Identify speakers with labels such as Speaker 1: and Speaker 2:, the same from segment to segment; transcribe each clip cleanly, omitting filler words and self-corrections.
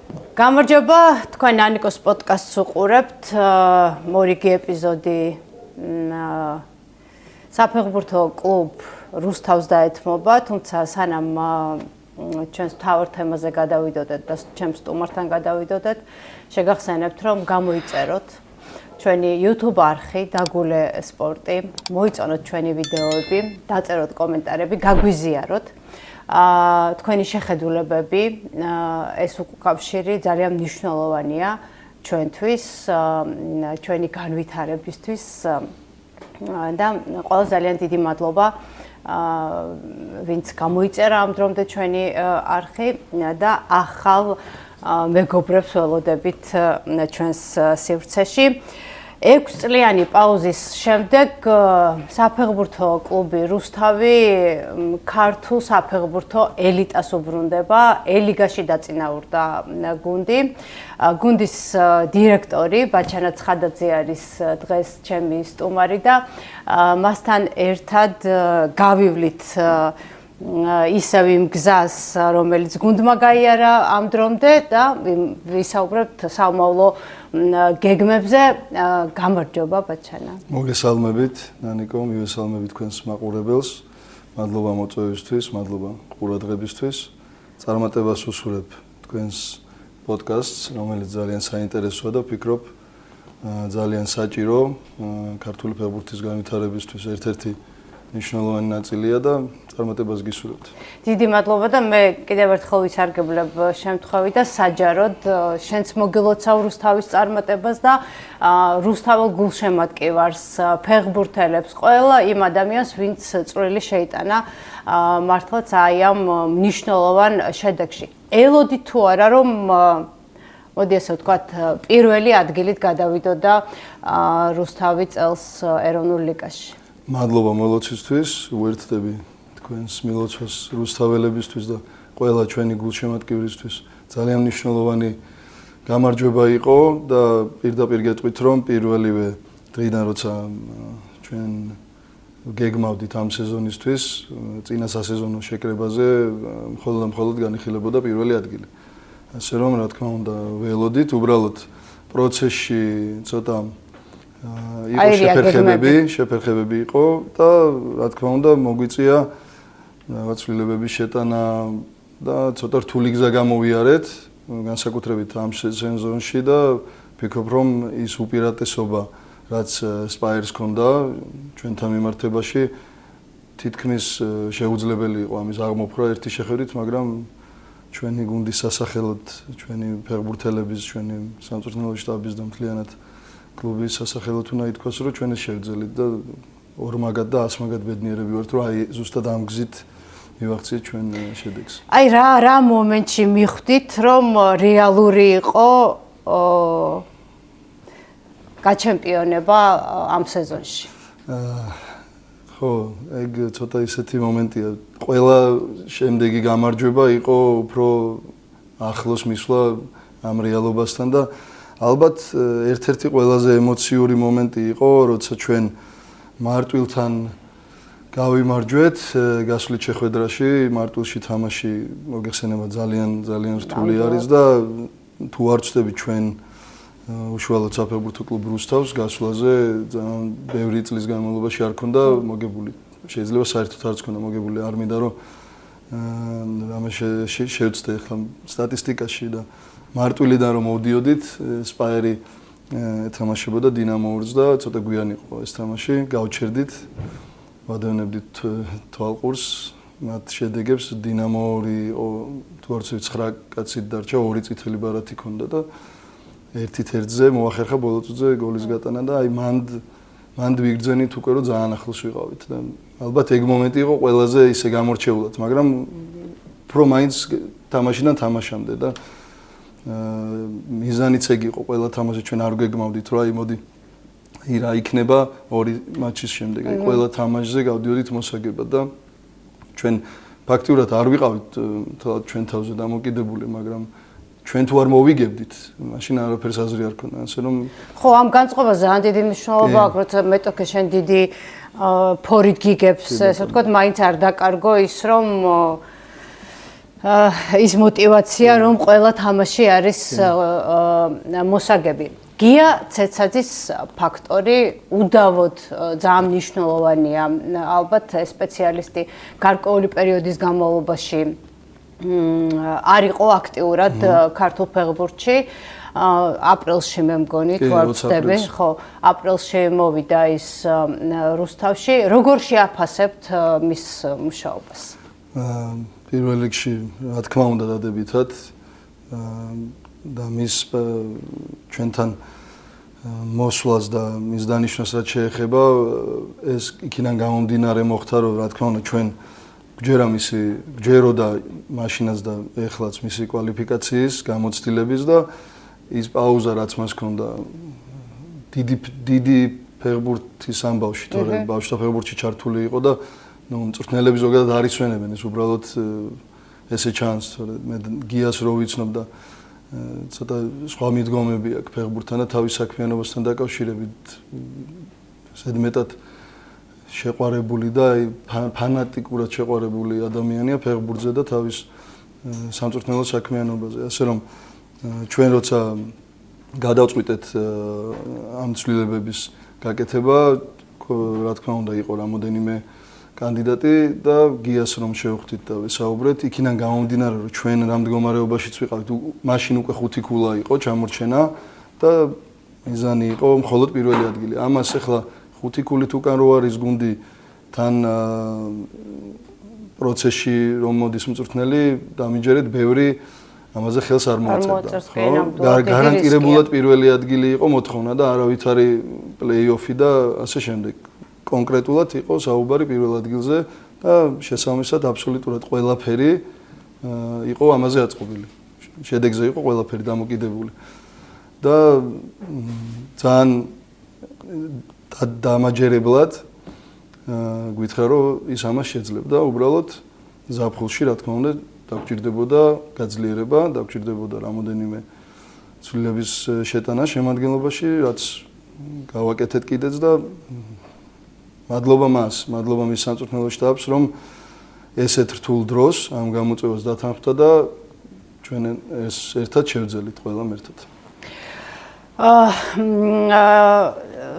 Speaker 1: გამარჯობა, თქვენ ანიკოს პოდკასტს უყურებთ. მორიგი ეპიზოდი საფეხბურთო კლუბ რუსთავს დაეთმობა, თუმცა სანამ ჩვენს მთავარ თემაზე გადავიდოდეთ და ჩემს სტუმართან გადავიდოდეთ, შეგახსენებთ, რომ გამოიწეროთ ჩვენი YouTube არხი დაგულე სპორტი, მოიწონოთ ჩვენი ვიდეოები, დაწეროთ კომენტარები, გაგვიზიაროთ. თქვენი შეხედულებები, ეს უკავშირი ძალიან მნიშვნელოვანია ჩვენთვის, ჩვენი განვითარებისთვის და ყველა ძალიან დიდი მადლობა, ვინც გამოიწერა ამ დრომდე ჩვენი არხი და ახალ მეგობრებს ველოდებით ჩვენს სივრცეში. 6 წლიანი პაუზის შემდეგ საფეხბურთო კლუბი რუსთავი ქართულ საფეხბურთო ელიტას უბრუნდება. ელიგაში დაწინაურდა გუნდი. გუნდის დირექტორი ბაჩანა ცხადაძე არის დღეს ჩემი სტუმარი და მასთან ერთად გავივლით ისევ იმ გზას, რომელიც გუნდმა გაიარა ამ დრომდე და ვისაუბრებთ საომავლო გეგმებზე. გამარჯობა ბაჩანა.
Speaker 2: მოგესალმებით, ნანიკო, მივესალმებით თქვენს მაყურებელს. მადლობა მოწვევისთვის, მადლობა ყურადღებისთვის. წარმატებას უსურებ თქვენს პოდკასტს, რომელიც ძალიან საინტერესოა და ვფიქრობ, ძალიან საჭირო ქართული ფეხბურთის განვითარებისთვის ერთ-ერთი მნიშვნელოვანი ნაწილია და წარმატებას გისურვებთ.
Speaker 1: დიდი მადლობა და მე კიდევ ერთხელ ვისარგებლებ შემთხვევით და საჯაროდ შენც მოგილოცავ რუსთავის წარმატებას და რუსთაველ გულშემატკივარს, ფეხბურთელებს, ყველა იმ ადამიანს, ვინც წვრილი შეიტანა მართლაც აი ამ მნიშვნელოვან შედეგში. ელოდი თუ არა რომ მოდი ასე ვთქვათ, პირველი ადგილით გადავიდოდა რუსთავი წელს ეროვნულ ლიგაში.
Speaker 2: მადლობა მოლოცვისთვის, უერთდები თქვენს მილოცვას რუსთაველებისთვის და ყველა ჩვენი გულშემატკივრისთვის. ძალიან მნიშვნელოვანი გამარჯვება იყო და პირდაპირ გეტყვით, რომ პირველივე დღიდან როცა ჩვენ გეგმავდით ამ სეზონისთვის, წინა სასეზონო შეკრებაზე მხოლოდ განიხილებოდა პირველი ადგილი. ასე რომ, რა თქმა უნდა, ველოდით, უბრალოდ პროცესში ცოტა იყო შეფერხებები იყო და რა თქმა უნდა მოგვიწია რაღაც ცვლილებების შეტანა და ცოტა რთული გზა გამოვიარეთ, განსაკუთრებით ამ სეზონში და ვფიქრობ, რომ ის უპირატესობა, რაც სპაიერს ჰქონდა ჩვენთან მიმართებაში, თითქმის შეუძლებელი იყო ამის აღმოფხვრა ერთი შეხედვით, მაგრამ ჩვენი გუნდის სასახელოდ, ჩვენი ფეხბურთელების, ჩვენი სამწვრთნელო შტაბის და მთლიანად კლუბის სასახელოდ უნდა ითქვას, რომ ჩვენ ეს შევძელით და ორმაგად და ასმაგად ბედნიერები ვართ, რომ აი ზუსტად ამ გზით მივახციეთ ჩვენ შედეგს.
Speaker 1: აი რა მომენტში მიხვდით, რომ რეალური იყო გაჩემპიონება ამ სეზონში?
Speaker 2: ხო, ეგ ცოტა ისეთი მომენტია. ყველა შემდეგი გამარჯვება იყო უფრო ახლოს მისვლა ამ რეალობასთან და ალბათ ერთ-ერთი ყველაზე ემოციური მომენტი იყო, როცა ჩვენ მარტვილთან გავიმარჯვეთ გასვლით შეხვედრაში. მარტვილში თამაში მოგეხსენება ძალიან რთული არის და თუ არ ვწდები ჩვენ უშუალოდ საფეხბურთო კლუბ რუსთავს გასვლაზე ძალიან ბევრი წლის განმავლობაში არ ქონდა მოგებული. შეიძლება საერთოდ არც ქონდა მოგებული, არ მინდა რომ რამე შევწდე ახლა სტატისტიკაში და მარტვილიდან რომ მოვდიოდით, სპაიერი ეთამაშებოდა დინამოურს და ცოტა გვიანი იყო ეს თამაში, გავჩერდით, ვადევნებდით თვალყურს, მათ შედეგებს დინამოური თუ არც 9 კაცით დარჩა, 2 წითელი ბარათი ჰქონდა და 1-1-ზე მოახერხა ბოლო წუთზე გოლის გატანა და აი მანდ ვიგრძენით უკვე რომ ძალიან ახლოს ვიყავით და ალბათ ეგ მომენტი იყო ყველაზე ისე გამორჩეულად, მაგრამ უფრო მაინც თამაშიდან თამაშამდე და მიზანიც ეგ იყო ყველა თამაში ჩვენ არ გეგმავდით რომ აი მოდი რა იქნება 2 მატჩის შემდეგ აი ყველა თამაშზე გავდიოდით მოსაგებად და ჩვენ ფაქტიურად არ ვიყავით თალ ჩვენ თავზე დამოკიდებული, მაგრამ ჩვენ თუ არ მოვიგებდით, მაშინ არაფერს აზრი არ ქონდა, ასე რომ
Speaker 1: ხო, ამ განწყობას ძალიან დიდი მნიშვნელობა აქვს, როცა მეტოქე შენ დიდი ფორით გიგებს, ესე ვთქვათ, მაინც არ დაკარგო ის, რომ ის мотиваცია, რომ ყველა თამაში არის მოსაგები. გია ცეცაძის ფაქტორი უდავოდ ძალიან მნიშვნელოვანია. ალბათ სპეციალისტი გარკვეული პერიოდის განმავლობაში არ იყო აქტიურად ქართულ ფეხბურთში. აპრილში მე მგონი თუ არ ვცდები, ხო, აპრილში მოვიდა ის რუსთავში. როგორ შეაფასებთ მის მუშაობას?
Speaker 2: პირველ რიგში, რა თქმა უნდა, დადებითად და მის ჩვენთან მოსვლას და მის დანიშვნას რაც შეეხება, ეს იქიდან გამომდინარე მოხდა, რომ რა თქმა უნდა ჩვენ გვჯეროდა მაშინაც და ეხლაც მისი კვალიფიკაციის, გამოცდილების და ის პაუზა რაც მას ჰქონდა დიდი ფეხბურთის ამბავში, თორე ბავშვთა ფეხბურთში ჩართული იყო და მწვრთნელები ზოგადად არ იცვენებენ ეს უბრალოდ ესე ჩანს, თორე მე გიას რო ვიცნობ და ცოტა სხვა მიდგომები აქვს ფეხბურთთან და თავის საქმიანობასთან დაკავშირებით ზედმეტად შეყვარებული და ფანატიკურად შეყვარებული ადამიანია ფეხბურთზე და თავის სამწვრთნელო საქმიანობაზე. ასე რომ ჩვენ როცა გადავწყვიტეთ ამ ცვლილებების გაკეთება, რა თქმა უნდა იყო რამოდენიმე კანდიდატი და გიას რომ შევხვდით და ვესაუბრეთ, იქიდან გამომდინარე რომ ჩვენ რამ მდგომარეობაშიც ვიყავით, მაშინ უკვე 5 ქულა იყო ჩამორჩენა და მიზანი იყო მხოლოდ პირველი ადგილი. ამას ახლა 5 ქულით უკან რო არის გუნდი თან პროცესში რომ მოდის მწვრთნელი, დამიჯერეთ ბევრი ამაზე ხელს არ მოაწერდა, ხო? გარანტირებულად პირველი ადგილი იყო მოთხოვნა და არავითარი პლეი-ოფი და ასე შემდეგ. კონკრეტულად იყო საუბარი პირველ ადგილზე და შესაბამისად აბსოლუტურად ყველაფერი იყო ამაზე აწყობილი. შედეგზე იყო ყველაფერი დამოკიდებული. და ძალიან დამაჯერებლად გითხრა რომ ის ამას შეძლებდა, უბრალოდ ზაფხულში რა თქმა უნდა დაგჭირდებოდა გაძლიერება, დაგჭირდებოდა რამოდენიმე ცვლილების შეტანა შემადგენლობაში, რაც გავაკეთეთ კიდეც და მადლობა მის სამწვრთნელო შტაბს, რომ ესეთ რთულ დროს ამ გამოწვევას დათანხმდა და ჩვენ ეს ერთად შევძელით ყველამ ერთად.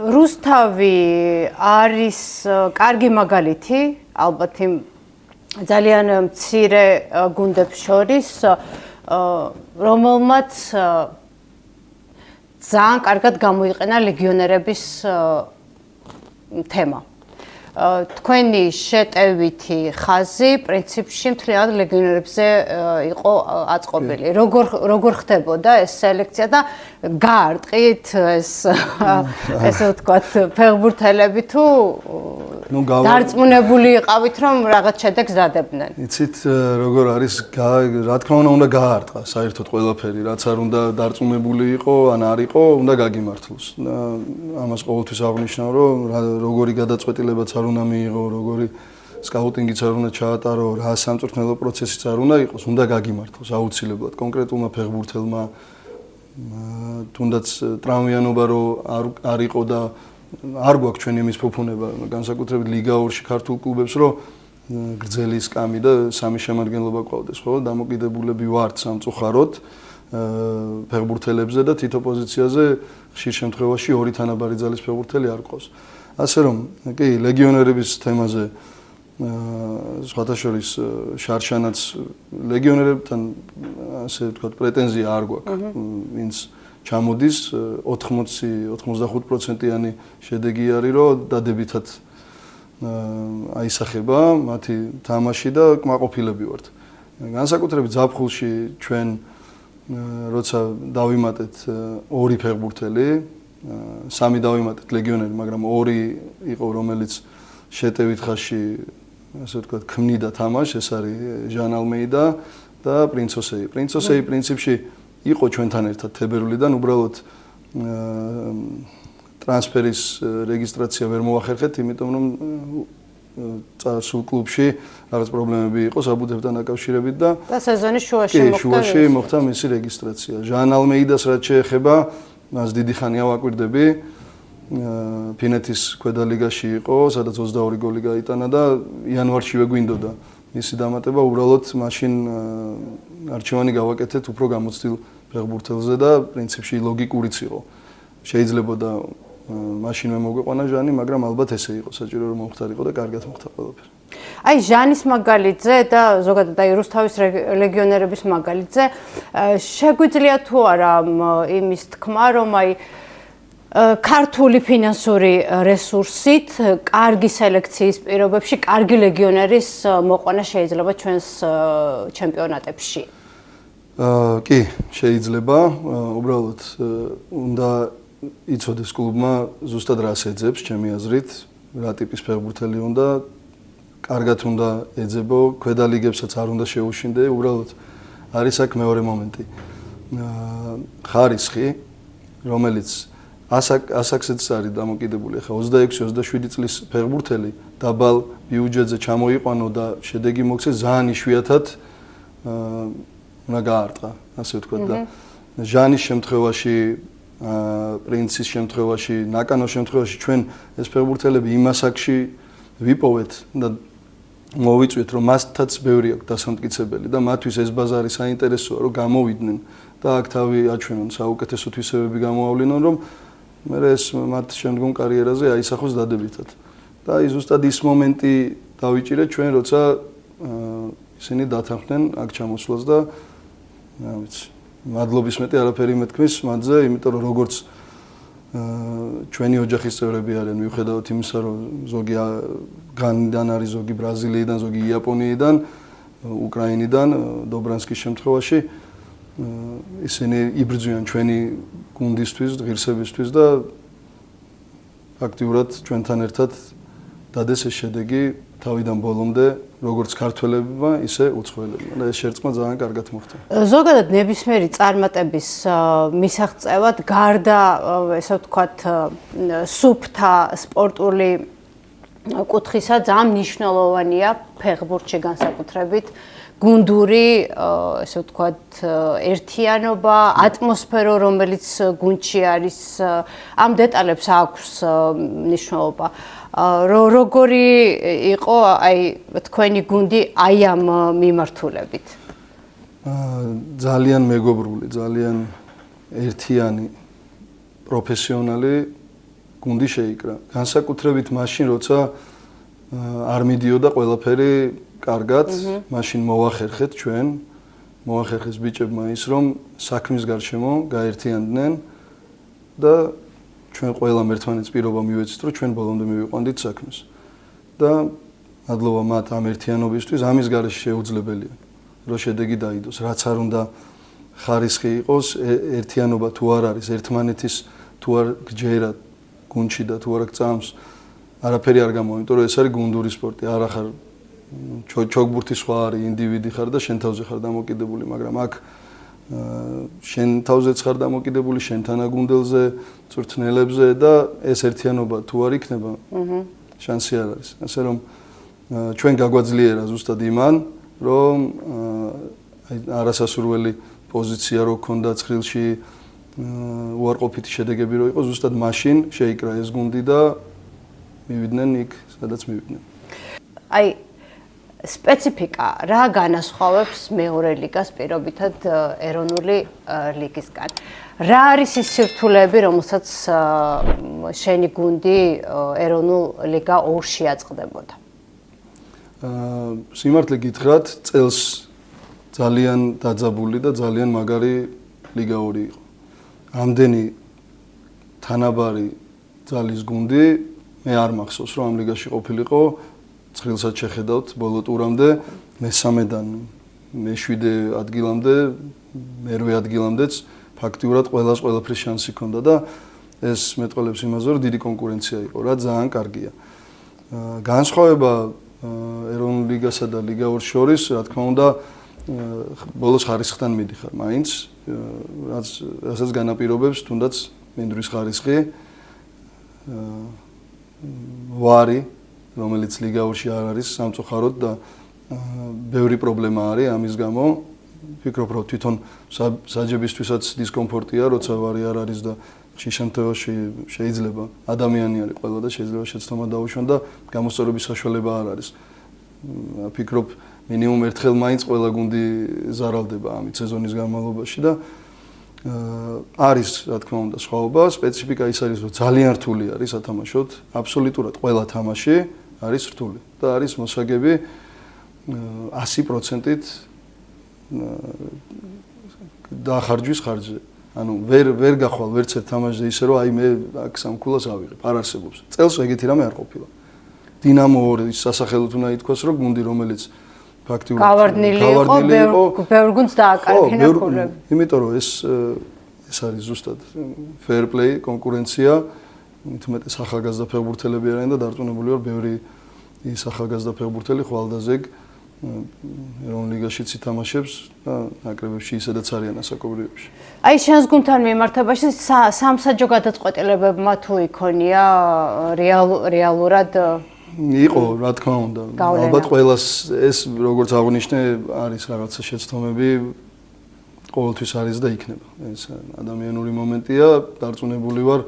Speaker 1: რუსთავი არის კარგი მაგალითი, ალბათ იმ ძალიან მცირე გუნდებს შორის, რომელმაც ძალიან კარგად გამოიყენა ლეგიონერების თემა. თქვენი შეტევითი ხაზი პრინციპში მთლიანად ლეგიონერებზე იყო აწყობილი. როგორ ხდებოდა ეს სელექცია და გაარტყით ესე ვთქვათ ფეხბურთელები თუ დარწმუნებული იყავით რომ რაღაც შედეგს დადებდნენ?
Speaker 2: იცით როგორ არის, რა თქმა უნდა გაარტყა საერთოდ ყველაფერი, რაც არ უნდა დარწმუნებული იყო, ან არ იყო, უნდა გაგიმართლოს. ამას ყოველთვის აღნიშნავ, რომ როგორი გადაწყვეტილებაც არ უნდა მიიღო, როგორი სკაუტინგიც არ უნდა ჩაატარო, რა სამწვრთნელო პროცესიც არ უნდა იყოს, უნდა გაგიმართლოს აუცილებლად კონკრეტულმა ფეხბურთელმა, თუნდაც ტრავმიანობა რო არ იყო და არ გვაქვს ჩვენ იმის ფუფუნება, განსაკუთრებით ლიგა 2-ში ქართულ კლუბებს, რომ გრძელი სკამი და 3 შემადგენლობა ყავდეს, ხო? დამოკიდებულები ვართ სამწუხაროდ ფეხბურთელებზე და თითო პოზიციაზე ხშირ შემთხვევაში 2 თანაბარი ძალის ფეხბურთელი არ ყავს. ასე რომ, კი, ლეგიონერების თემაზე სხვათა შორის შარშანაც ლეგიონერებთან ასე ვთქვათ პრეტენზია არ გვაქვს, ვინც ჩამოდის 80-85%-იანი შედეგი არის, რომ დადებითად აისახება მათი თამაში და კმაყოფილები ვართ. განსაკუთრებით ზაფხულში ჩვენ როცა დავიმატეთ 2 ფეხბურთელი, 3 დავიმატეთ ლეგიონერი, მაგრამ 2 იყო რომელიც შეტევით ხაზში ასე ვთქვათ ქმნიდა თამაშს, ეს არის ჟან ალმეიდა და პრინცოსეი. პრინცოსეი პრინციპში იყო ჩვენთან ერთად თებერვლიდან, უბრალოდ ტრანსფერის რეგისტრაცია ვერ მოახერხეთ, იმიტომ რომ წარსულ კლუბში რაღაც პრობლემები იყო საბუთებთან დაკავშირებით და
Speaker 1: სეზონის შუაში
Speaker 2: მოხდა მისი რეგისტრაცია. ჟან ალმეიდას რაც შეეხება, მას დიდი ხანია ვაკვირდები. ფინეთის ქვედა ლიგაში იყო, სადაც 22 გოლი გაიტანა და იანვარშივე გვინდოდა მისი დამატება უბრალოდ მაშინ არჩევანი გავაკეთეთ უფრო გამოცდილ ფეხბურთელზე და პრინციპში ლოგიკურიც იყო. შეიძლება და მაშინვე მოგვიყვანა ჟანი, მაგრამ ალბათ ესე იყო, საჭირო რომ მომხდარიყო და კარგად მოხდა ყველაფერი.
Speaker 1: აი ჟანის მაგალითზე და ზოგადად აი რუსთავის ლეგიონერების მაგალითზე შეგვიძლია თუ არა იმის თქმა, რომ აი ქართული ფინანსური რესურსით, კარგი სელექციის პირობებში, კარგი ლეგიონერის მოყვანა შეიძლება ჩვენს ჩემპიონატებში.
Speaker 2: კი, შეიძლება, უბრალოდ უნდა იცოდეს კლუბმა ზუსტად რას ეძებს, ჩემი აზრით, რა ტიპის ფეხბურთელი უნდა, კარგად უნდა ეძებო, ქვედა ლიგებსაც არ უნდა შეუშინდე, უბრალოდ არის აქ მეორე მომენტი. ხარისხი, რომელიც ასაკსაც არის დამოკიდებული, ხა 26-27 წლის ფეხბურთელი დაბალ ბიუჯეტზე ჩამოიყვანო და შედეგი მოქცეს ძალიან იშვიათად უნდა გაარტყა, ასე ვთქვათ და ჟანის შემთხვევაში, პრინცის შემთხვევაში, ნაკანოს შემთხვევაში ჩვენ ეს ფეხბურთელები იმ ასაკში ვიპოვეთ და მოვიწვიეთ, რომ მასთაც ბევრი აქვს დასამტკიცებელი და მათთვის ეს ბაზარი საინტერესოა, რომ გამოვიდნენ და აქ თავი აჩვენონ, საუკეთესო თვისებები გამოავლინონ, რომ მე ეს მათ შემდგომ კარიერაზე აისახოს დადებითად. და აი ზუსტად ის მომენტი დავიჭირეთ ჩვენ, როცა ისინი დათანხმდნენ აქ ჩამოსვლას და რა ვიცი, მადლობის მეტი არაფერი მეთქმის მათზე, იმიტომ რომ როგორც ჩვენი ოჯახის წევრები არიან, მიუხედავად იმისა, რომ ზოგი განიდან არის, ზოგი ბრაზილიიდან, ზოგი იაპონიიდან, უკრაინიდან, დობრანსკის შემთხვევაში ისინი იბრძვიან ჩვენი გუნდისთვის, ღირსებისთვის და ფაქტიურად ჩვენთან ერთად დადეს ეს შედეგი თავიდან ბოლომდე, როგორც ქართველებმა, ისე უცხოელებმა. და ეს შერწყმა ძალიან კარგად მოხდა.
Speaker 1: ზოგადად ნებისმიერი წარმატების მისაღწევად გარდა, ესე ვთქვათ, სუფთა სპორტული კუთხისა ძალიან მნიშვნელოვანია ფეხბურთში განსაკუთრებით გუნდური, ესე ვთქვათ, ერთიანობა, ატმოსფერო, რომელიც გუნდში არის, ამ დეტალებს აქვს მნიშვნელობა. როგორი იყო აი თქვენი გუნდი აი ამ მიმართულებით?
Speaker 2: ძალიან მეგობრული, ძალიან ერთიანი, პროფესიონალი გუნდი შეიკრა. განსაკუთრებით მაშინ, როცა არ მიდიოდა ყველაფერი კარგად, მაშინ მოახერხეთ ჩვენ, მოახერხეს ბიჭებმა ის, რომ საქმის გარშემო გაერთიანდნენ და ჩვენ ყველამ ერთმანეთს პირობა მივეცით, რომ ჩვენ ბოლომდე მივიყვანდით საქმეს. და მადლობა მათ ამ ერთიანობისთვის, ამის გარეშე შეუძლებელია, რომ შედეგი დაიდოს. რაც არ უნდა ხარისხი იყოს, ერთიანობა თუ არ არის, ერთმანეთის თუ არ გჯერა გუნდში და თუ არ გწამს, არაფერი არ გამოვა, იმიტომ რომ ეს არის გუნდური სპორტი, არ ახარ ჩოგბურთი სხვა არის, ინდივიდი ხარ და შენ თავზე ხარ დამოკიდებული, მაგრამ აქ შენ თავზეც ხარ დამოკიდებული, შენ თანაგუნდელზე, წვრთნელებზე და ეს ერთიანობა თუ არ იქნება, შანსი არ არის. ასე რომ ჩვენ გაგვაძლიერა ზუსტად იმან, რომ არასასურველი პოზიცია რო ქონდა ცხრილში, უარყოფითი შედეგები რო იყო, ზუსტად მაშინ შეიკრა ეს გუნდი და მივიდნენ იქ, სადაც მივიდნენ.
Speaker 1: აი სპეციფიკა რა განასხვავებს მეორე ლიგას პირობითად ეროვნული ლიგისგან? რა არის ის სირთულეები, რომელსაც შენი გუნდი ეროვნულ ლიგა 2-ში აწყდებოდა?
Speaker 2: სიმართლე გითხრათ, წელს ძალიან დაძაბული და ძალიან მაგარი ლიგა 2 იყო. ამდენი თანაბარი ძალის გუნდი მე არ მახსოვს, რომ ამ ლიგაში ყოფილიყო. ცხრილსაც შეხედავთ ბოლო ტურამდე, მე-3-დან მე-7 ადგილამდე, მე-8 ადგილამდეც ფაქტიურად ყველას ყველაფრის შანსი ჰქონდა და ეს მეტყველებს იმაზე, რომ დიდი კონკურენცია იყო, რა ძალიან კარგია. განსხვავება ეროვნულ ლიგასა და ლიგა 2-ს შორის, რა თქმა უნდა, ბოლოს ხარისხთან მიდიხარ, მაინც, რასაც განაპირობებს თუნდაც მინდვრის ხარისხი, ვარი, რომელიც ლიგა 2-ში არ არის სამწუხაროდ და ბევრი პრობლემა არის ამის გამო. ვფიქრობ, რომ თვითონ საჯებისთვისაც დისკომფორტია, როცა ვარი არ არის და ხშირ შემთხვევაში შეიძლება ადამიანი არის ყველა და შეიძლება შეცდომა დაუშვან და გამოსწორების საშუალება არ არის. ვფიქრობ, მინიმუმ ერთხელ მაინც ყველა გუნდი ზარალდება ამით სეზონის განმავლობაში და არის რა თქმა უნდა სხვაობა, სპეციფიკა ის არის, რომ ძალიან რთული არის ათამაშოთ, აბსოლუტურად ყველა თამაში არის რთული და არის მოსაგები 100%-ით დაახარჯვის ხარჯზე. ანუ ვერ გახვალ ვერც ერთ თამაშზე ისე რომ აი მე აქ სამკულას ავიღებ, არ არსებობს. წელს ეგეთი რამე არ ყოფილა. დინამო ის სასახელოდ უნდა ითქვას, რომ გუნდი რომელიც ფაქტიურად
Speaker 1: გავარდნილი იყო, ბევრ გუნდს დააკარგინა ქულები.
Speaker 2: იმიტომ რომ ეს არის ზუსტად fair play, კონკურენცია, მithumetes ახალგაზრდა ფეხბურთელები არიან და დარწმუნებული ვარ, ბევრი ის ახალგაზრდა ფეხბურთელი ხვალდაზეგ ეროვნულ ლიგაშიც ითამაშებს და ნაკრებებში ისედაც არიან ასაკობრივებში.
Speaker 1: აი შენს გუნდთან მიმართებაში სამსაჯო გადაწყვეტილებებმა თუ იქონია რეალურად
Speaker 2: იყო, რა თქმა უნდა. ალბათ ყველას ეს როგორც აღნიშნე არის რაღაცა შეცდომები ყოველთვის არის და იქნება. ეს ადამიანური მომენტია, დარწმუნებული ვარ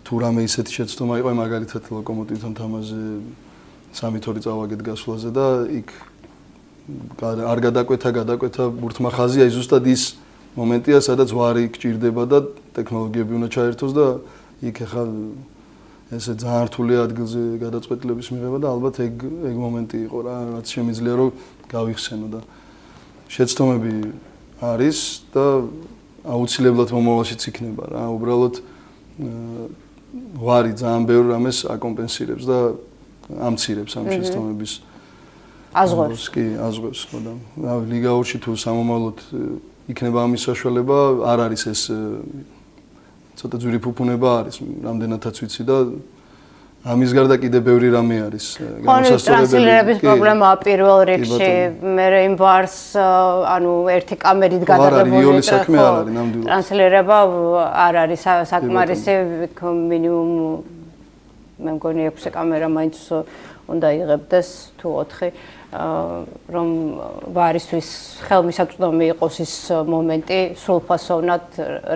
Speaker 2: თუ რამე ისეთი შეცდომა იყო, მაგალითად ლოკომოტივთან თამაშზე 3-2 წავაგეთ გასვლაზე და იქ არ გადაკვეთა ბურთმა ხაზი, აი ზუსტად ის მომენტია, სადაც ვარი გჭირდება და ტექნოლოგიები უნდა ჩაერთოს და იქ ახლა ესე ძალიან რთული ადგილზე გადაწყვეტილების მიღება და ალბათ ეგ მომენტი იყო რა, რაც შემიძლია რომ გავიხსენო და შეცდომები არის და აუცილებლად მომავალშიც იქნება რა, უბრალოდ ვარი ძალიან ბევრ რამეს აკომპენსირებს და ამცირებს ამ შეცდომების
Speaker 1: აზღვევს.
Speaker 2: კი, აზღვევს ხო და ლიგა 2-ში თუ სამომავლოდ იქნება ამის საშუალება, არ არის ეს ცოტა ძვირიფუფუნება არის, რამდენადაც ვიცი და ამის გარდა კიდე ბევრი რამე არის.
Speaker 1: ტრანსლირების პრობლემაა პირველ რიგში, მე იმ ვარს ანუ ერთი კამერით გადაღებული ტრანსლირება არ არის საკმარისი, მინიმუმ მე მგონი 6 კამერა მაინც უნდა იღებდეს თუ 4 რომ ვარისთვის ხელმისაწვდომი იყოს ის მომენტი სრულფასოვნად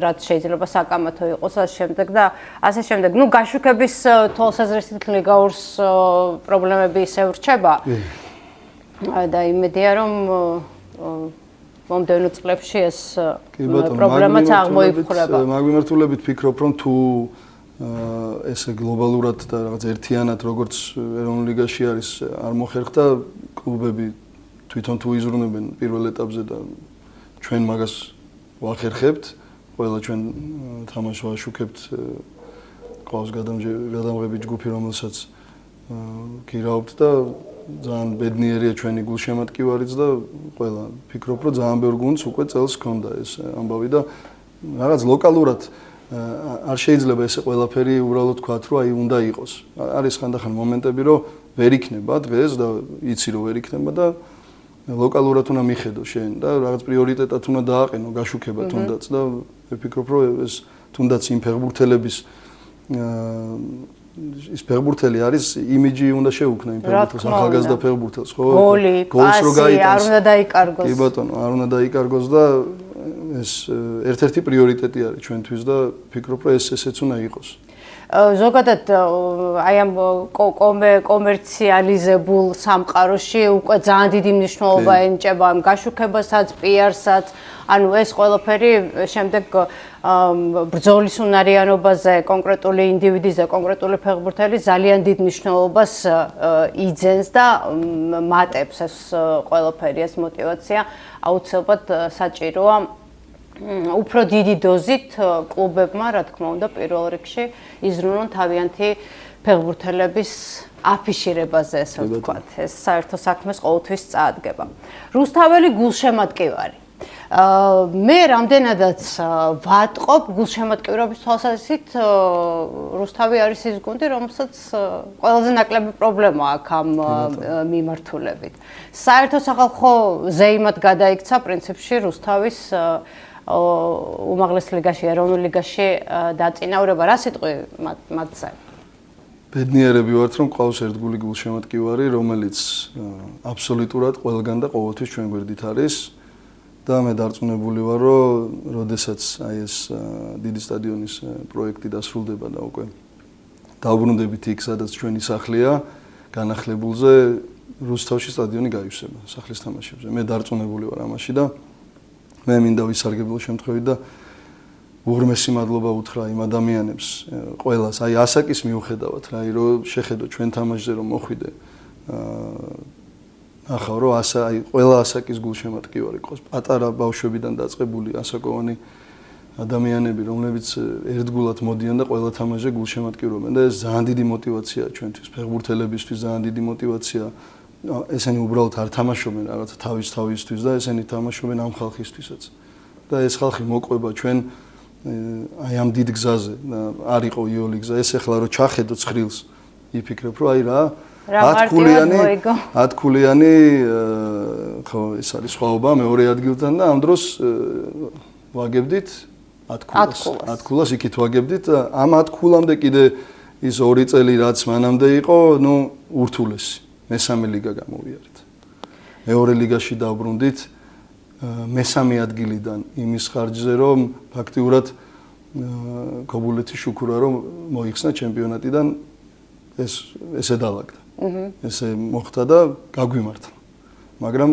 Speaker 1: რაც შეიძლება საკამათო იყოს ამ შემდეგ და ასე შემდეგ. ნუ გაშუქების თვალსაზრისით ლიგაურს პრობლემები ისევ რჩება. და იმედია რომ მომდევნო წლებში ეს პრობლემაც აღმოიფხვრება.
Speaker 2: მაგვიმართულებით ფიქრობ რომ თუ ესე გლობალურად და რაღაც ერთიანად როგორც ეროვნულ ლიგაში არის არ მოხერხდა კლუბები თვითონ თუ იზრუნებენ პირველ ეტაპზე და ჩვენ მაგას ვახერხებთ ყველა ჩვენ თამაშს ვაშუქებთ ყავს გადამღები ჯგუფი რომელსაც გირაობთ და ძალიან ბედნიერია ჩვენი გულშემატკივარიც და ყველა ფიქრობ რომ ძალიან ბევრ გუნდს უკვე წელს ჰქონდა ეს ამბავი და რაღაც ლოკალურად არ შეიძლება ესე ყველაფერი უბრალოდ თქვათ რომ აი უნდა იყოს. არის ხანდახან მომენტები რომ ვერ იქნება დღეს და იცი რომ ვერ იქნება და ლოკალურად უნდა მიხედო შენ და რაღაც პრიორიტეტად უნდა დააყენო გაშუქება თუნდაც და მე ვფიქრობ რომ ეს თუნდაც იმ ფეხბურთელების ის ფეხბურთელი არის იმიჯი უნდა შეუქმნა იმ ფეხბურთელს ახალგაზრდა ფეხბურთელს ხო
Speaker 1: გოლს რო გაიტანს არ უნდა დაიკარგოს.
Speaker 2: კი ბატონო არ უნდა დაიკარგოს და ეს ერთ-ერთი პრიორიტეტი არის ჩვენთვის და ფიქრობ რომ ესეც უნდა იყოს.
Speaker 1: ზოგადად აი ამ კომერციალიზებულ სამყაროში უკვე ძალიან დიდი მნიშვნელობა ენიჭება ამ გაშუქებასაც, PR-საც, ანუ ეს ყველაფერი შემდეგ ბრძოლის უნარიანობაზე, კონკრეტული ინდივიდის და კონკრეტული ფეხბურთელის ძალიან დიდ მნიშვნელობას იძენს და მატებს ეს ყველაფერი, ეს мотиваცია აუცილებლად საჭიროა უფრო დიდი დოზით კლუბებმა, რა თქმა უნდა, პირველ რიგში იზრუნონ თავიანთი ფეხბურთელების აფიშირებაზე, ესე ვთქვათ. ეს საერთო საქმეს ყოველთვის წაადგება. რუსთაველი გულშემატკივარი. მე რამდენადაც ვატყობ გულშემატკივრობის თვალსაზრისით რუსთავი არის ის გუნდი, რომელსაც ყველაზე ნაკლები პრობლემა აქვს ამ მიმართულებით. საერთო სახალხო ზეიმად გადაიქცა პრინციპში რუსთავის უმაღლეს ლიგაში, ეროვნულ ლიგაში დაწინაურება. რა სიტყვი მათზე?
Speaker 2: ბედნიერები ვართ, რომ ყავს ერთგული გულშემატკივარი, რომელიც აბსოლუტურად ყველგან და ყოველთვის ჩვენ გვერდით არის. და მე დარწმუნებული ვარ, რომ როდესაც აი ეს დიდი სტადიონის პროექტი დასრულდება და უკვე დავბრუნდებით იქ, სადაც ჩვენი სახლია, განახლებულზე რუსთავში სტადიონი გაივსება სახლის თამაშებზე. მე დარწმუნებული ვარ ამაში და მე მინდა ვისარგებლო შემთხვევით და უღრმესი მადლობა უთხრა იმ ადამიანებს, ყველას, აი ასაკის მიუხედავად, რომ შეხედო ჩვენ თამაშზე რომ მოხვიდე. ახლა რომ აი ყველა ასაკის გულშემატკივარი ყავს, პატარა ბავშვებიდან დაწყებული ასაკოვანი ადამიანები, რომლებიც ერთგულად მოდიან და ყველა თამაშზე გულშემატკივრობენ და ეს ძალიან დიდი мотиваციაა ჩვენთვის, ფეხბურთელებისთვის ძალიან დიდი мотиваციაა. ესენი უბრალოდ არ თამაშობენ რაღაცა თავისთვის და ესენი თამაშობენ ამ ხალხისთვისაც. და ეს ხალხი მოყვება ჩვენ აი ამ დიდ გზაზე და არ იყო იოლი გზა. ეს ახლა რომ ჩახედო ცხრილს, იფიქრებ რომ აი რა 10 ქულიანი ხო ეს არის სხვაობა მეორე ადგილთან და ამ დროს ვაგებდით 10 ქულას იქით ვაგებდით ამ 10 ქულამდე კიდე ის 2 წელი რაც მანამდე იყო, ნუ ურთულესი მესამე ლიგა გამოვიარეთ. მეორე ლიგაში დავბრუნდით მესამე ადგილიდან იმის ხარჯზე რომ ფაქტიურად ქობულეთის შუქურა რომ მოიხსნა ჩემპიონატიდან ესე დაალაგდა. ესე მოხდა და გაგვიმართლა. მაგრამ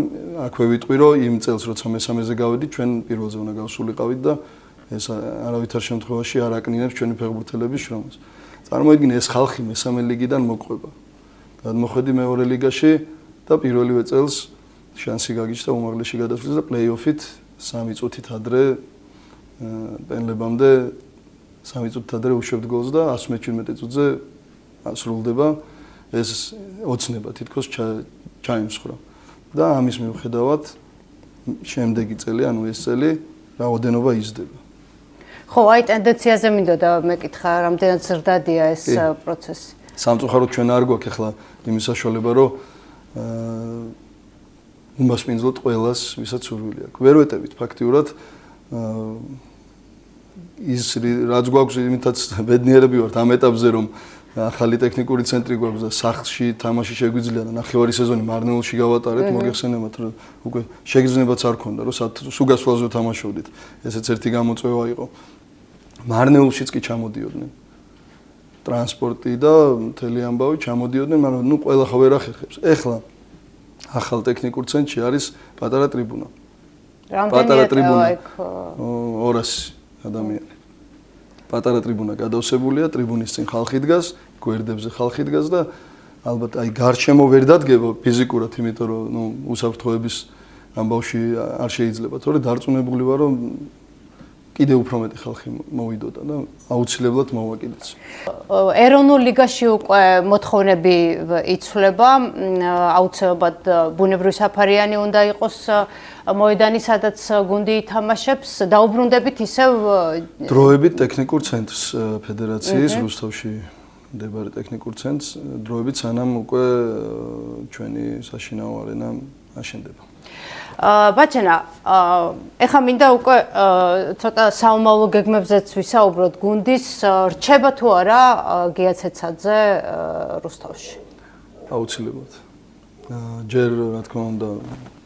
Speaker 2: აქვე ვიტყვი რომ იმ წელს როცა მესამეზე გავედით ჩვენ პირველზე უნდა გავსულიყავით და ეს არავითარ შემთხვევაში არ აკნინებს ჩვენი ფეხბურთელების შრომას. წარმოიდგინე ეს ხალხი მესამე ლიგიდან მოყვება. გადმოხვედი მეორე ლიგაში და პირველივე წელს შანსი გაგიჩნდა უმაღლესში გადასვლაზე და პლეი-ოფით 3 წუთით ადრე პენლებამდე 3 წუთით ადრე უშვებთ გოლს და 117 წუთზე სრულდება ეს ოცნება თითქოს ჩაიმსხვრა. და ამის მიუხედავად შემდეგი წელი, ანუ ეს წელი რაოდენობა იზრდება.
Speaker 1: ხო, აი ტენდენციაზე მინდოდა მეკითხა, რამდენად ზრდადია ეს პროცესი.
Speaker 2: სამწუხაროდ ჩვენ არ გვაქვს ახლა იმის საშუალება, რომ უმასპინძლოთ ყველას, ვისაც სურვილი აქვს. ვერ ვეტევით ფაქტიურად ის რაც გვაქვს, იმითაც ბედნიერები ვართ ამ ეტაპზე, რომ ახალი ტექნიკური ცენტრი გვაქვს და სახლში თამაში შეგვიძლია და ნახევარი სეზონი მარნეულში გავატარეთ, მოგეხსენებათ, რომ უკვე შეგრძნებაც არ ქონდა, რომ სუგასვლაზე თამაშობდით. ესეც ერთი გამოწვევა იყო. მარნეულშიც კი ჩამოდიოდნენ. ტრანსპორტი და მთელი ამბავი ჩამოდიოდნენ, მაგრამ ნუ ყველა ხო ვერ ახერხებს. ეხლა ახალ ტექნიკურ ცენტრში არის პატარა ტრიბუნა.
Speaker 1: პატარა ტრიბუნა
Speaker 2: 200 ადამიანი. პატარა ტრიბუნა გადავსებულია, ტრიბუნის წინ ხალხი დგას, გვერდებზე ხალხი დგას და ალბათ აი გარშემო ვერ დადგება ფიზიკურად, იმიტომ რომ ნუ უსაფრთხოების ამბავში არ შეიძლება, თორე დარწმუნებული ვარ რომ კიდე უფრო მეტი ხალხი მოვიდოდა და აუცილებლად მოვაკიდეც.
Speaker 1: ეროვნულ ლიგაში უკვე მოთხოვნები იცვლება, აუცილებლად ბუნებრივი საფარიანი უნდა იყოს მოედანი, სადაც გუნდი ითამაშებს. დაუბრუნდებით ისევ
Speaker 2: დროებით ტექნიკურ ცენტრს ფედერაციის რუსთავში მდებარე ტექნიკურ ცენტრს, დროებით სანამ უკვე ჩვენი საშინაო არენა აშენდება.
Speaker 1: ბაჩენა, ეხლა მინდა უკვე ცოტა საომავლო გეგმებზეც ვისაუბროთ. გუნდის რჩება თუ არა გია ცეცაძე რუსთავში?
Speaker 2: აუცილებლად. ჯერ რა თქმა უნდა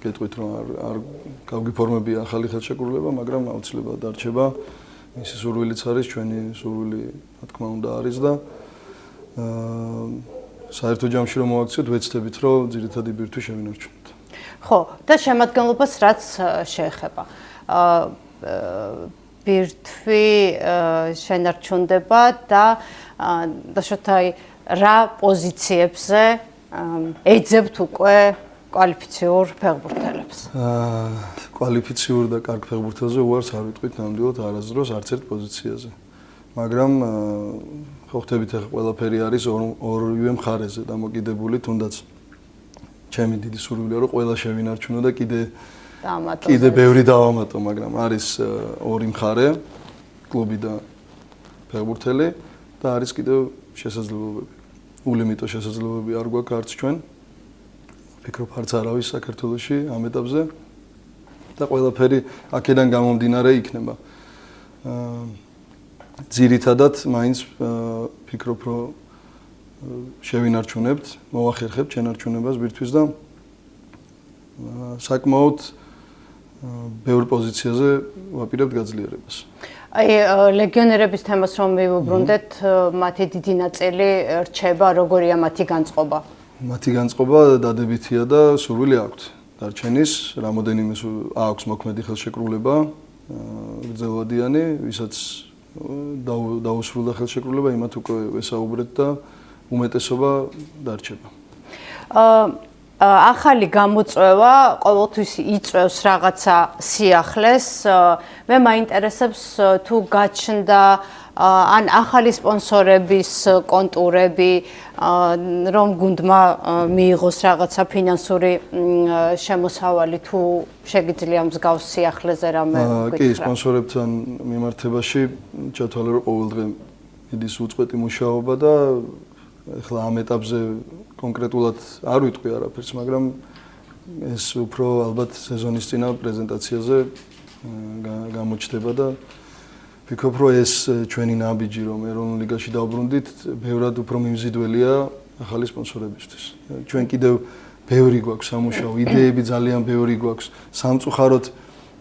Speaker 2: გეტყვით რომ არ გავგიფორმებია ახალი ხელშეკრულება, მაგრამ აუცილებლად დარჩება. მისი სურვილიც არის, ჩვენი სურვილი რა თქმა უნდა არის და საერთო ჯამში რომ მოვაქციოთ, ვეცდებით რომ ძირითადი ბირთვი შევინარჩუნოთ.
Speaker 1: ხო, და შემადგენლობას რაც შეეხება. ბირთვი შენარჩუნდება და შოთაი რა პოზიციებზე ეძებთ უკვე კვალიფიციურ ფეხბურთელებს?
Speaker 2: კვალიფიციურ და კარგ ფეხბურთელზე უარს არ ვიტყვით ნამდვილად არასდროს არც ერთ პოზიციაზე. მაგრამ ხო ხტებით ახლა ყველაფერი არის ორივე მხარეზე დამოკიდებული, თუნდაც ჩემი დიდი სურვილია რომ ყველა შევინარჩუნო და კიდე ბევრი დავამატო, მაგრამ არის ორი მხარე, კლუბი და ფეხბურთელი და არის კიდევ შესაძლებლობები. ულიმიტო შესაძლებლობები არ გვაქვს არც ჩვენ. ვფიქრობ არც არავის საქართველოში ამ ეტაპზე და ყველაფერი აქედან გამომდინარე იქნება. ძირითადად მაინც ვფიქრობ რომ შევინარჩუნებთ, მოვახერხებთ შენარჩუნებას ბირთვის და საკმაოდ ბევრ პოზიციაზე ვაპირებთ გაძლიერებას.
Speaker 1: აი ლეგიონერების თემას რომ მივუბრუნდეთ, მათი დიდი ნაწილი რჩება, როგორია მათი განწყობა?
Speaker 2: მათი განწყობა დადებითია და სურვილი აქვთ დარჩენის, რამოდენიმე აქვს მოქმედი ხელშეკრულება გრძელვადიანი, ვისაც დაუსრულდა ხელშეკრულება, იმათ უკვე ვესაუბრეთ და უმეტესობა დარჩება.
Speaker 1: ახალი გამოწვევა ყოველთვის იწვევს რაღაცა სიახლეს. მე მაინტერესებს თუ გაჩნდა ან ახალი სპონსორების კონტურები, რომ გუნდმა მიიღოს რაღაცა ფინანსური შემოსავალი, თუ შეგიძლია მსგავს სიახლეზე რამე
Speaker 2: გითხრა. კი, სპონსორებთან მიმართებაში ჩათვალე რომ ყოველ დღე მიდის უწყვეტი მუშაობა და ეხლა ამ ეტაპზე კონკრეტულად არ ვიტყვი არაფერს, მაგრამ ეს უფრო ალბათ სეზონის წინა პრეზენტაციაზე გამოჩნდება და ვფიქრობ, რომ ეს ჩვენი ნაბიჯი, რომ ეროვნულ ლიგაში დავბრუნდით, ბევრად უფრო მიმზიდველია ახალი სპონსორებისთვის. ჩვენ კიდევ ბევრი გვაქვს სამუშაო, იდეები ძალიან ბევრი გვაქვს. სამწუხაროდ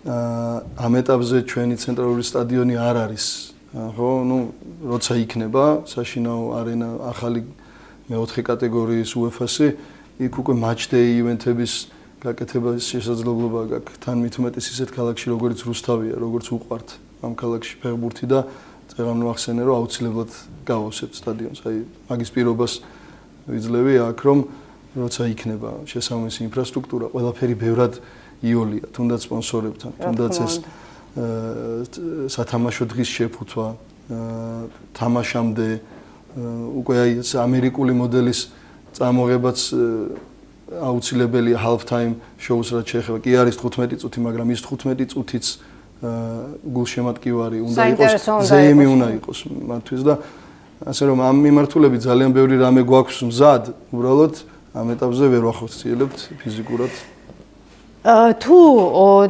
Speaker 2: ამ ეტაპზე ჩვენი ცენტრალური სტადიონი არ არის. ხო, როცა იქნება საშინაო არენა ახალი მეოთხე კატეგორიის UEFA-სი, იქ უკვე match-day ივენთების გაკეთების შესაძლებლობა გაქვს. თან მით უმეტეს ისეთ ქალაქში, როგორც რუსთავია, როგორც უყვართ ამ ქალაქში ფეხბურთი და წეგან ვახსენე, რომ აუცილებლად გავავსებთ სტადიონს. აი, მაგის პირობას ვიძლევი აქ, რომ როცა იქნება შესაბამისი ინფრასტრუქტურა, ყველაფერი ბევრად იოლია, თუნდაც სპონსორებთან, თუნდაც ეს სათამაშო დღის შეფუთვა, თამაშამდე უკვე აი ეს ამერიკული მოდელის წამოღებაც აუცილებელია half time shows რაც შეეხება. კი არის 15 წუთი, მაგრამ ის 15 წუთიც გულშემატკივარი უნდა იყოს, ზეიმი უნდა იყოს მათთვის და ასე რომ ამ მიმართულებით ძალიან ბევრი რამე გვაქვს მზად, უბრალოდ ამ ეტაპზე ვერ ვახორციელებთ ფიზიკურად.
Speaker 1: თუ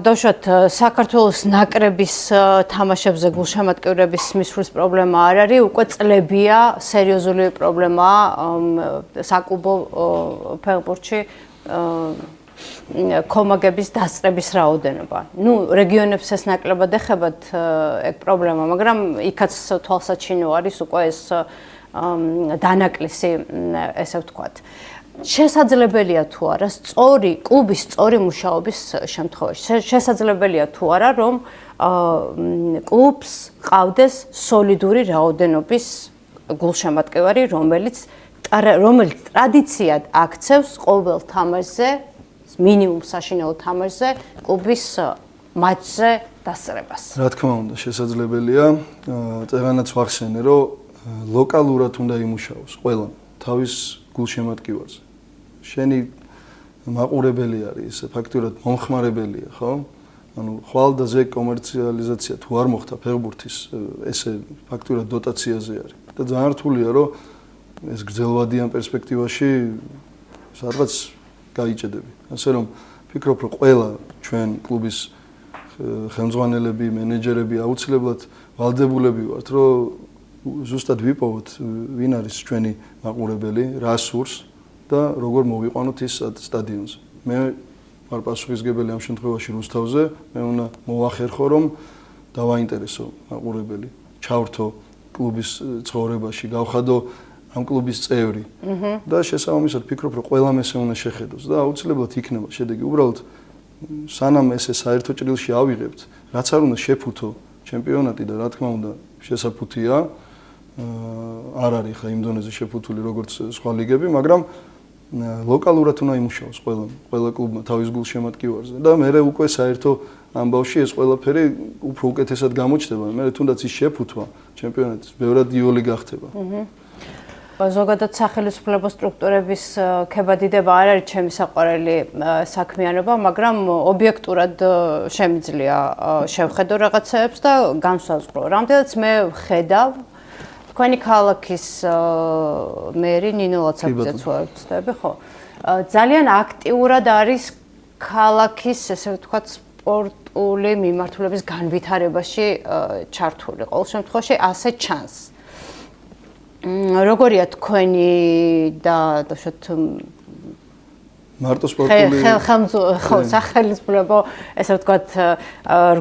Speaker 1: დავუშვათ საქართველოს ნაკრების თამაშებზე გულშემატკივრების მისვლის პრობლემა არ არის, უკვე წლებია სერიოზული პრობლემაა საკლუბო ფეხბურთში კომაგების დასწრების რაოდენობა. რეგიონებს ეს ნაკლებად ეხებათ ეგ პრობლემა, მაგრამ იქაც თვალსაჩინო არის უკვე ეს დანაკლისი, ესე ვთქვათ. შესაძლებელია თუ არა სწორი კლუბის სწორი მუშაობის შემთხვევაში. შესაძლებელია თუ არა რომ კლუბს ყავდეს სოლიდური რაოდენობის გულშემატკივარი, რომელიც ტრადიციად აქცევს ყოველ თამაშზე, მინიმუმ საშინაო თამაშზე კლუბის მატჩზე დასწრებას.
Speaker 2: რა თქმა უნდა, შესაძლებელია. წეგანაც ვახსენე, რომ ლოკალურად უნდა იმუშაოს ყველა თავის გულშემატკივარზე. შენი მაყურებელი არის, ფაქტურად მომხმარებელია, ხო? ანუ ხვალდაზე კომერციალიზაცია თუ არ მოხდა ფეხბურთის, ესე ფაქტურად დოტაციაზე არის. და ძალიან რთულია, რომ ეს გრძელვადიან პერსპექტივაში სადღაც გაიჭედები. ასე რომ ვფიქრობ, რომ ყველა ჩვენ კლუბის ხელმძღვანელები, მენეჯერები აუცილებლად ვალდებულები ვართ, რომ ზუსტად ვიპოვოთ ვინ არის ჩვენი მაყურებელი, რა სურს და როგორ მოვიყვანოთ ის სტადიონზე. მე ვარ პასუხისმგებელი ამ შემთხვევაში რუსთავზე, მე უნდა მოვახერხო, რომ დავაინტერესო მაყურებელი, ჩავრთო კლუბის ცხოვრებაში, გავხადო ამ კლუბის წევრი. და შესაბამისად ვფიქრობ, რომ ყველა მესე უნდა შეხედოს და აუცილებლად იქნება შედეგი. უბრალოდ სანამ ესე საერთო ჭრილში ავიღებთ, რაც არ უნდა შეფუთო ჩემპიონატი და რა თქმა უნდა შესაფუთია, არ არის ხა იმ დონეზე შეფუთული როგორც სხვა ლიგები, მაგრამ ლოკალურად უნდა იმუშაოს ყველა კლუბმა თავის გულშემატკივარზე და მე უკვე საერთო ამბავში ეს ყველაფერი უფრო უკეთესად გამოჩნდება. მე თუნდაც ის შეფუთვა ჩემპიონატის ბევრად იოლი გახდება.
Speaker 1: ზოგადად სახელმწიფო სტრუქტურების ქებადიდება არ არის ჩემი საყვარელი საქმიანობა, მაგრამ ობიექტურად შემიძლია შევხედო რაღაცებს და განსაზღვრო. რამდენიც მე ვხედავ თქვენი ქალაქის მერი ნინო ლაცაბიძეც ვწდები, ხო? ძალიან აქტიურად არის ქალაქის, ესე ვთქვათ, სპორტული მიმართულების განვითარებაში ჩართული. ყოველ შემთხვევაში ასე ჩანს. როგორია თქვენი და დავუშვათ
Speaker 2: მარტო სპორტული
Speaker 1: სახელმწიფო, ესე ვთქვათ,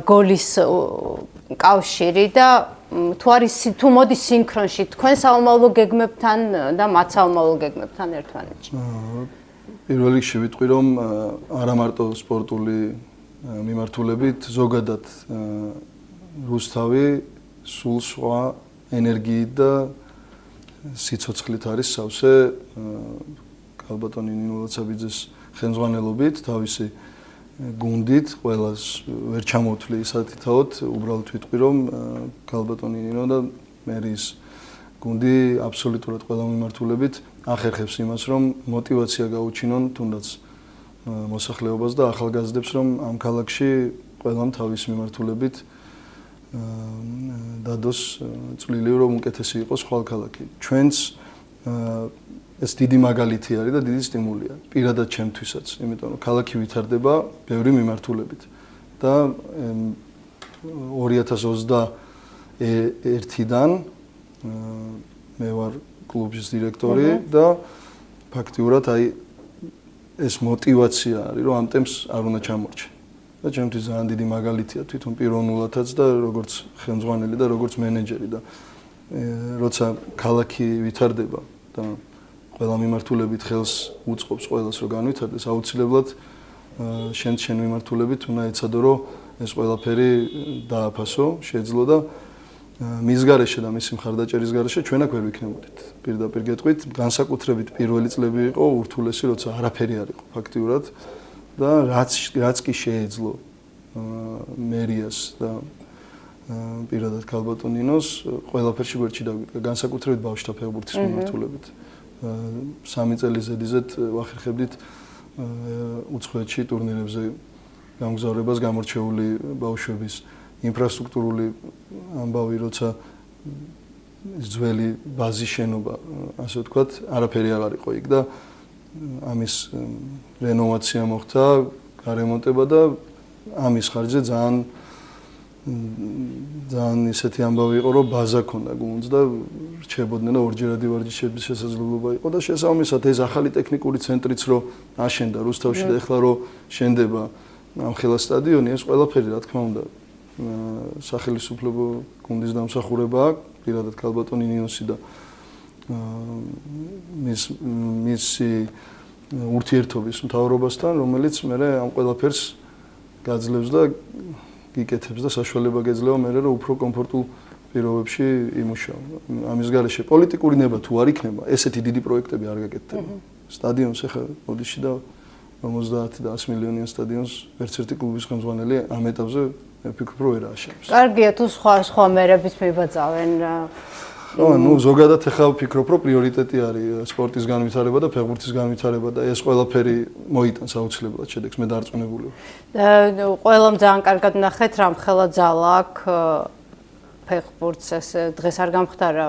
Speaker 1: რგოლის კავშირი და თუ არის თუ მოდის სინქრონში თქვენ საომავლო გეგმებთან და მათ საომავლო გეგმებთან ერთმანეთში?
Speaker 2: პირველ რიგში ვიტყვი რომ არა მარტო სპორტული მიმართულებით, ზოგადად რუსთავი სულ სხვა ენერგიით და სიცოცხლით არის სავსე ქალბატონი ნინო ლოცაბიძის ხელმძღვანელობით, თავისი გუნდით, ყველას ვერ ჩამოვთვლი ისათითაოდ, უბრალოდ ვიტყვი რომ ქალბატონი ნინო და მერის გუნდი აბსოლუტურად ყველა მიმართულებით ახერხებს იმას, რომ мотиваცია გაუჩინონ თუნდაც მოსახლეობას და ახალგაზრდებს, რომ ამ ქალაქში ყველამ თავის მიმართულებით დადოს წვლილი, რომ უკეთესი იყოს ხვალ ქალაქი. ჩვენც ეს დიდი მაგალითი არის და დიდი სტიმულია პირადად ჩემთვისაც, იმიტომ რომ ქალაქი ვითარდება ბევრი მიმართულებით და 2021-დან მე ვარ კლუბის დირექტორი და ფაქტიურად აი ეს мотиваცია არის, რომ ამ ტემპს არ უნდა ჩამორჩე. და ჩემთვის ძალიან დიდი მაგალითია თვითონ პიროვნულადაც და როგორც ხელმძღვანელი და როგორც მენეჯერი და როცა ქალაქი ვითარდება და ყველა მიმართულებით ხელს უწყობს ყველას რომ განვითარდეს, აუცილებლად შენ მიმართულებით უნდა ეცადო რომ ეს ყველაფერი დააფასო, შეძლო და მის გარეშე და მისი მხარდაჭერის გარეშე ჩვენ აქ ვერ ვიქნებოდით. პირდაპირ გეტყვით, განსაკუთრებით პირველი წლები იყო ურთულესი, როცა არაფერი არ იყო ფაქტიურად და რაც კი შეეძლო მერიას და პირადად ქალბატონ ნინოს ყველაფერში გვერდში დაგვიდგა, განსაკუთრებით ბავშვთა ფეხბურთის მიმართულებით. 3 წელი ზედიზედ ვახერხებდით უცხოეთში ტურნირებზე გამგზავრებას გამორჩეული ბავშვების ინფრასტრუქტურული ამბავი, როცა ძველი ბაზის შენობა, ასე ვთქვათ, არაფერი აღარ იყო იქ და ამის რენოვაცია მოხდა, გარემონტება და ამის ხარჯზე ძალიან ისეთი ამბავი იყო, რომ ბაზა ქონდა გუნდს და რჩებოდნენ და ორჯერადი ვარჯიშების შესაძლებლობა იყო და შესაბამისად ეს ახალი ტექნიკური ცენტრიც რო აშენდა რუსთავში და ეხლა რო შენდება ამხელა სტადიონი, ეს ყველაფერი რა თქმა უნდა სახელმწიფო გუნდის დამსახურება აქვს, პირადად ქალბატონი ნინოსი და მისი ურთიერთობის მთავრობასთან, რომელიც მე ამ ყველაფერს გაძლევს და გიკეთებს და საშუალება გეძლევა მე რომ უფრო კომფორტულ პირობებში იმუშაო. ამის გარეშე პოლიტიკური ნება თუ არ იქნება, ესეთი დიდი პროექტები არ გაკეთდება. სტადიონს ახლა ოდიში და 50 და 100 მილიონიან სტადიონს ერთ ერთი კლუბის ხელმძღვანელი ამ ეტაპზე მე ვფიქრობ რომ ვერ ააშენებს.
Speaker 1: კარგია თუ სხვა მერებიც მიბაძავენ.
Speaker 2: ნუ ზოგადად ახლა ვფიქრობ რომ პრიორიტეტი არის სპორტის განვითარება და ფეხბურთის განვითარება და ეს ყველაფერი მოიტანს აუცილებლად შედეგს, მე დარწმუნებული ვარ.
Speaker 1: ყველამ ძალიან კარგად ნახეთ რა მხელა ძალა აქვს ფეხბურთს, ეს დღეს არ გამხდარა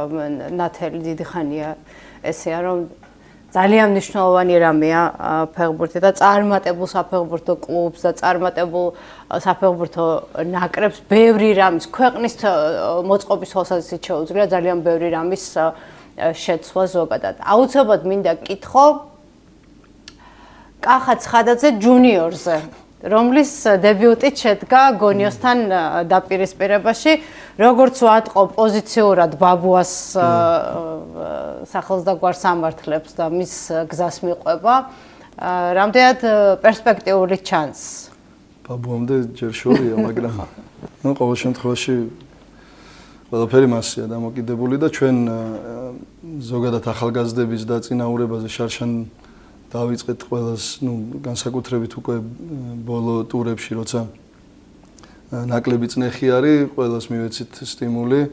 Speaker 1: ნათელი დიდი ხანია ესეა რომ ძალიან მნიშვნელოვანი რამეა ფეხბურთი და წარმატებულ საფეხბურთო კლუბს და წარმატებულ საფეხბურთო ნაკრებს ბევრი რამის ქვეყნის მოწყობის თვალსაზრისით შეუძლია ძალიან ბევრი რამის შეცვლა ზოგადად. აუცილებლად მინდა კითხო კახა ცხადაძე ჯუნიორზე, რომლის დებიუტით შედგა გონიოსთან დაპირისპირებაში, როგორც ვატყო პოზიციურად ბაბუას სახელს და გვარს ამართლებს და მის გზას მიყვება, რამდენად პერსპექტიული ჩანს?
Speaker 2: ბაბუამდე ჯერ შორია, მაგრამ ნუ ყოველ შემთხვევაში ყველაფერი მასია დამოკიდებული და ჩვენ ზოგადად ახალგაზრდების დაწინაურებაზე შარშან დავიწყეთ ყველას, ნუ განსაკუთრებით უკვე ბოლო ტურებში, როცა ნაკლები წნეხი არის, ყველას მივეცით სტიმული.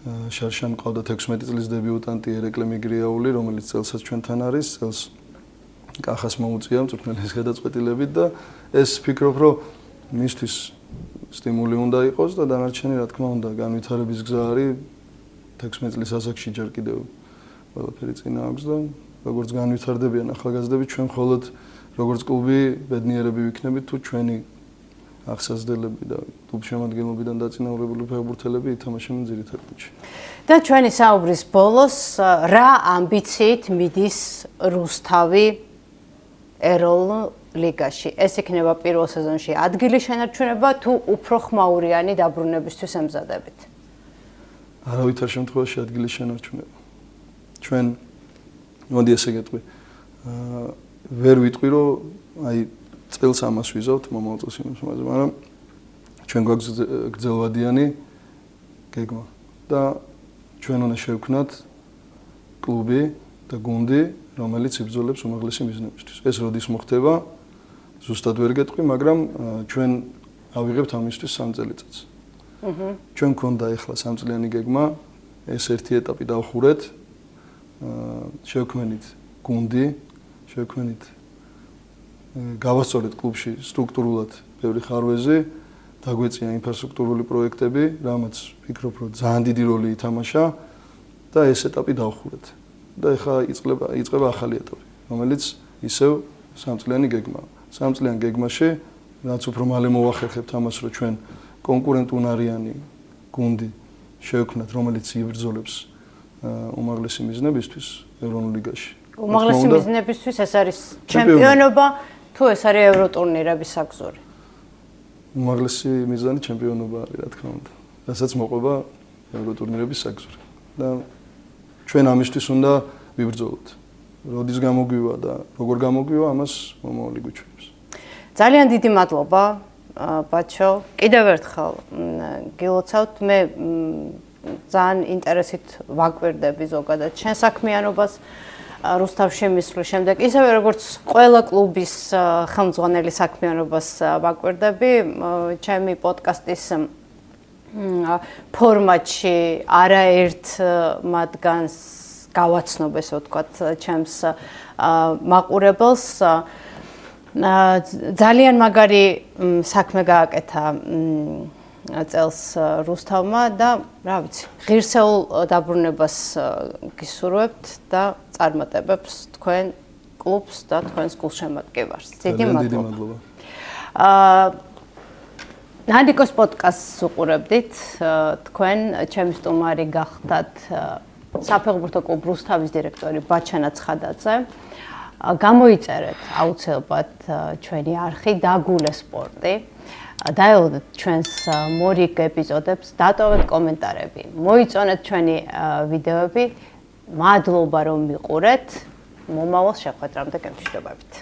Speaker 2: შარშან ყავდა 16 წლის დებიუტანტი ერეკლე მიგრიაული, რომელიც წელსაც ჩვენთან არის, წელს კახას მოუწია მწვრთნელის გადაწყვეტილებით და ეს ვფიქრობ, რომ მისთვის სტიმული უნდა იყოს და დანარჩენი რა თქმა უნდა განვითარების გზა არის 16 წლის ასაკში ჯერ კიდევ ყველაფერი წინა აქვს და როგორც განვითარდებიან ახალგაზრდები, ჩვენ მხოლოდ როგორც კლუბი ბედნიერები ვიქნებით თუ ჩვენი აღსაზრდელები და კლუბ შემადგენლობიდან დაწინაურებული ფეხბურთელები ითამაშებენ ძირითად გუნდში.
Speaker 1: და ჩვენი საუბრის ბოლოს რა ამბიციით მიდის რუსთავი ეროვნულ ლიგაში? ეს იქნება პირველ სეზონში ადგილის შენარჩუნება თუ უფრო ხმაურიანი დაბრუნებისთვის ემზადებით?
Speaker 2: არავითარ შემთხვევაში ადგილის შენარჩუნება. ჩვენ მოდი ესე გეტყვი. ვერ ვიტყვი რომ აი წელს ამას ვიზავთ მომავალ წელს იმას, მაგრამ ჩვენ გვაქვს გრძელვადიანი გეგმა და ჩვენ უნდა შევქმნათ კლუბი და გუნდი, რომელიც იბრძოლებს უმაღლესი მიზნებისთვის. ეს როდის მოხდება? ზუსტად ვერ გეტყვი, მაგრამ ჩვენ ავიღებთ ამისთვის 3 წელიწადს. ჩვენ გვქონდა ახლა 3 წლიანი გეგმა, ეს ერთი ეტაპი დავხურეთ. შევქმნით გუნდი, შევქმნით გავასწორეთ კლუბში სტრუქტურულად ბევრი ხარვეზი, დაგვეწია ინფრასტრუქტურული პროექტები, რამაც ვფიქრობ, რომ ძალიან დიდი როლი ითამაშა და ეს ეტაპი დავხურეთ. და ახლა იწყება ახალი ეტაპი, რომელიც ისევ 3 წლიანი გეგმაა. 3 წლიან გეგმაში, რაც უფრო მალე მოვახერხებთ ამას, რომ ჩვენ კონკურენტუნარიანი გუნდი შევქმნათ, რომელიც იბრძოლებს უმაღლესი მიზნებისთვის ეროვნულ ლიგაში.
Speaker 1: უმაღლესი მიზნებისთვის ეს არის ჩემპიონობა, თუ ეს არის ევროტურნირების საგზური?
Speaker 2: უმაღლესი მიზანი ჩემპიონობა არის, რა თქმა უნდა. რასაც მოყვება ევროტურნირების საგზური. და ჩვენ ამისთვის უნდა ვიბრძოლოთ. როდის გამოგვივა და როგორ გამოგვივა, ამას მომავალი გვიჩვენებს.
Speaker 1: ძალიან დიდი მადლობა, ბაჩო. კიდევ ერთხელ გილოცავთ, მე ძალიან ინტერესით ვაკვირდები ზოგადად შენ საქმიანობას რუსთავში მისვლის შემდეგ, ისევე როგორც ყველა კლუბის ხელმძღვანელი საქმიანობას ვაკვირდები, ჩემი პოდკასტის ფორმატში არაერთ მათგანს გავაცნობ, ესე ვთქვათ, ჩემს მაყურებელს. ძალიან მაგარი საქმე გააკეთა წელს რუსთავმა და რა ვიცი, ღირსეულ დაბრუნებას გისურვებთ და წარმატებებს თქვენ კლუბს და თქვენს გულშემატკივარს. დიდი მადლობა. ნადიკოს პოდკასტს უყურებდით, თქვენ ჩემი სტუმარი გახდათ საფეხბურთო კლუბ რუსთავის დირექტორი ბაჩანა ცხადაძე. გამოიწერეთ აუცილებლად ჩვენი არხი დაგულე სპორტი. დაელოდეთ ჩვენს მორიგ ეპიზოდებს, დატოვეთ კომენტარები, მოიწონეთ ჩვენი ვიდეოები. მადლობა რომ მიყურეთ. მომავალ შეხვედრამდე გემშვიდობებით.